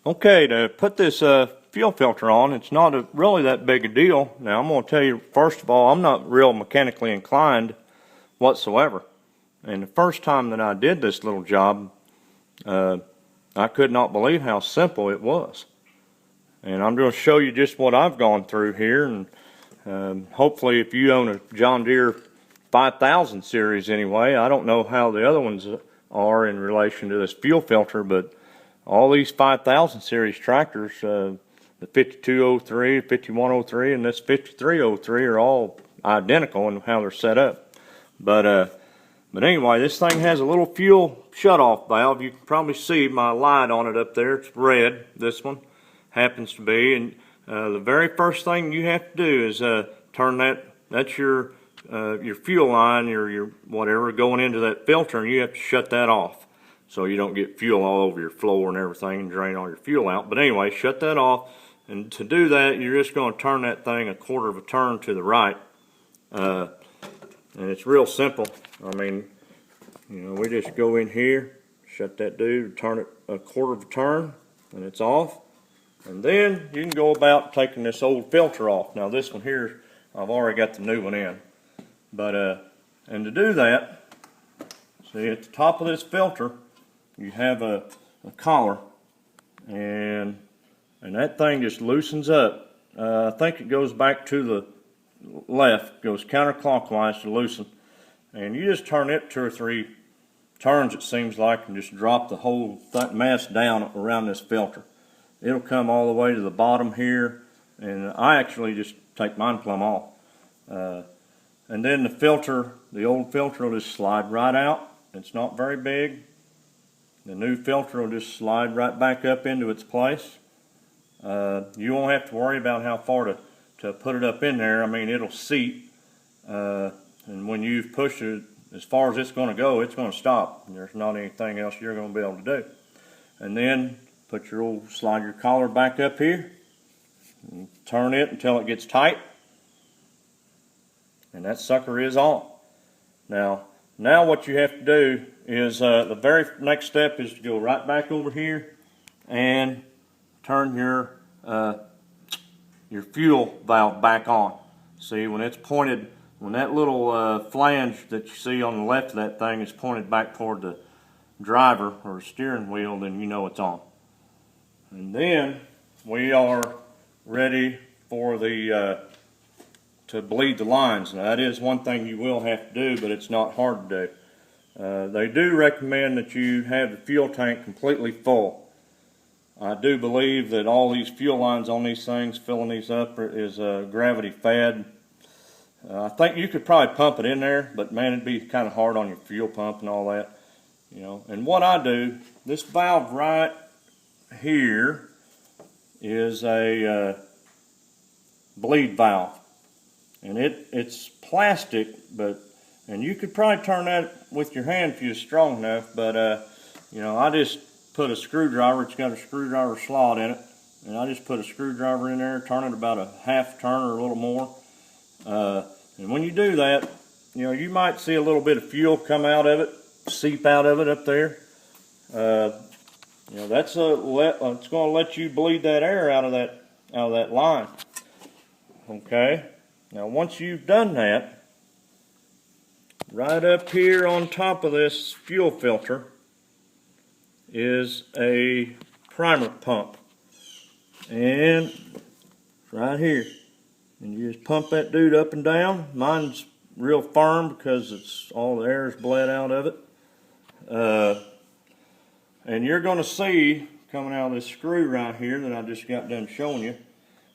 Okay, to put this fuel filter on, it's not really that big a deal. Now, I'm going to tell you, first of all, I'm not real mechanically inclined whatsoever. And the first time that I did this little job, I could not believe how simple it was. And I'm going to show you just what I've gone through here. And hopefully, if you own a John Deere 5000 series anyway, I don't know how the other ones are in relation to this fuel filter, but all these 5000 series tractors, the 5203, 5103, and this 5303 are all identical in how they're set up. But anyway, this thing has a little fuel shutoff valve. You can probably see my light on it up there. It's red. This one happens to be. And the very first thing you have to do is turn that. That's your fuel line, your whatever going into that filter, and you have to shut that off, so you don't get fuel all over your floor and everything and drain all your fuel out. But anyway, shut that off. And to do that, you're just going to turn that thing a quarter of a turn to the right. And it's real simple. I mean, we just go in here, shut that dude, turn it a quarter of a turn, and it's off. And then you can go about taking this old filter off. Now this one here, I've already got the new one in. But, and to do that, see at the top of this filter, you have a collar, and that thing just loosens up. I think it goes back to the left, goes counterclockwise to loosen, and you just turn it 2 or 3 turns, it seems like, and just drop the whole mess down around this filter. It'll come all the way to the bottom here, and I actually just take mine plumb off. And then the filter, the old filter will just slide right out. It's not very big. The new filter will just slide right back up into its place. You won't have to worry about how far to put it up in there. I mean, it'll seat. And when you've pushed it as far as it's going to go, it's going to stop. There's not anything else you're going to be able to do. And then slide your collar back up here. And turn it until it gets tight. And that sucker is on. Now what you have to do is the very next step is to go right back over here and turn your fuel valve back on. See, when it's pointed, when that little flange that you see on the left of that thing is pointed back toward the driver or steering wheel, then you know it's on. And then we are ready for the to bleed the lines. Now that is one thing you will have to do, but it's not hard to do. They do recommend that you have the fuel tank completely full. I do believe that all these fuel lines on these things, filling these up, is gravity fed. I think you could probably pump it in there, but man, it'd be kind of hard on your fuel pump and all that. And what I do, this valve right here is a bleed valve. And it's plastic, and you could probably turn that with your hand if you're strong enough, but I just put a screwdriver. It's got a screwdriver slot in it, and I just put a screwdriver in there, turn it about a half turn or a little more. And when you do that, you might see a little bit of fuel come out of it, seep out of it up there. It's going to let you bleed that air out of that line. Okay. Now once you've done that, right up here on top of this fuel filter is a primer pump. And right here. And you just pump that dude up and down. Mine's real firm because all the air is bled out of it. And you're going to see, coming out of this screw right here that I just got done showing you,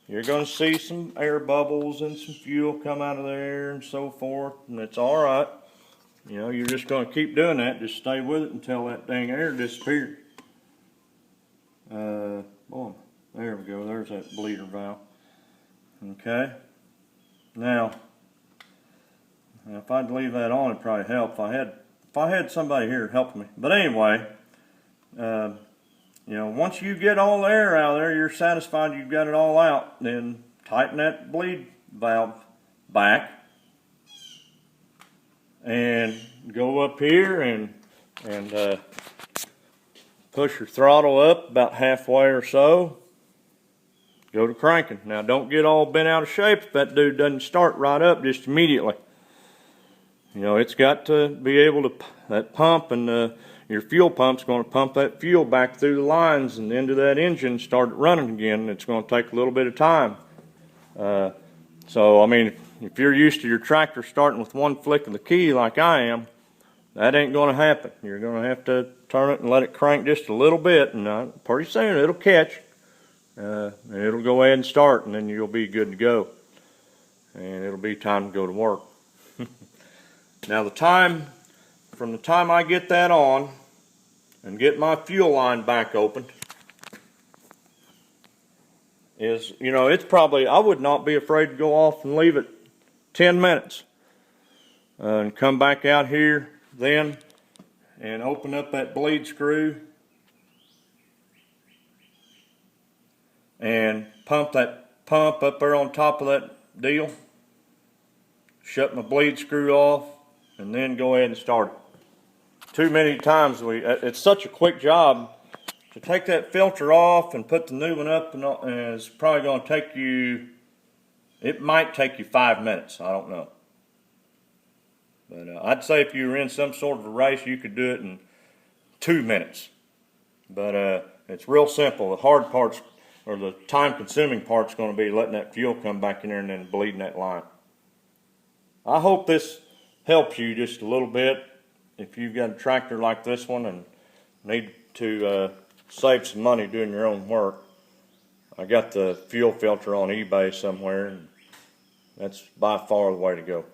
you're going to see some air bubbles and some fuel come out of there and so forth, and it's all right. You're just going to keep doing that. Just stay with it until that dang air disappears. Boy, there we go. There's that bleeder valve. Okay. Now, if I'd leave that on, it'd probably help. If I had somebody here helping me. But anyway, once you get all the air out of there, you're satisfied you've got it all out, then tighten that bleed valve back and go up here and push your throttle up about halfway or so, go to cranking. Now don't get all bent out of shape if that dude doesn't start right up just immediately. You know, it's got to be able to, that pump and your fuel pump's going to pump that fuel back through the lines and into that engine, start it running again. It's going to take a little bit of time. So, I mean, if you're used to your tractor starting with one flick of the key like I am, that ain't going to happen. You're going to have to turn it and let it crank just a little bit, and pretty soon it'll catch. And it'll go ahead and start, and then you'll be good to go. And it'll be time to go to work. Now from the time I get that on and get my fuel line back opened is, you know, it's probably, I would not be afraid to go off and leave it 10 minutes. And come back out here then and open up that bleed screw and pump that pump up there on top of that deal. Shut my bleed screw off and then go ahead and start it. Too many times it's such a quick job to take that filter off and put the new one up, and it's probably going to take you, it might take you 5 minutes, I don't know. But I'd say if you were in some sort of a race, you could do it in 2 minutes. But it's real simple. The hard parts, or the time-consuming part's going to be letting that fuel come back in there and then bleeding that line. I hope this helps you just a little bit if you've got a tractor like this one and need to save some money doing your own work. I got the fuel filter on eBay somewhere, and that's by far the way to go.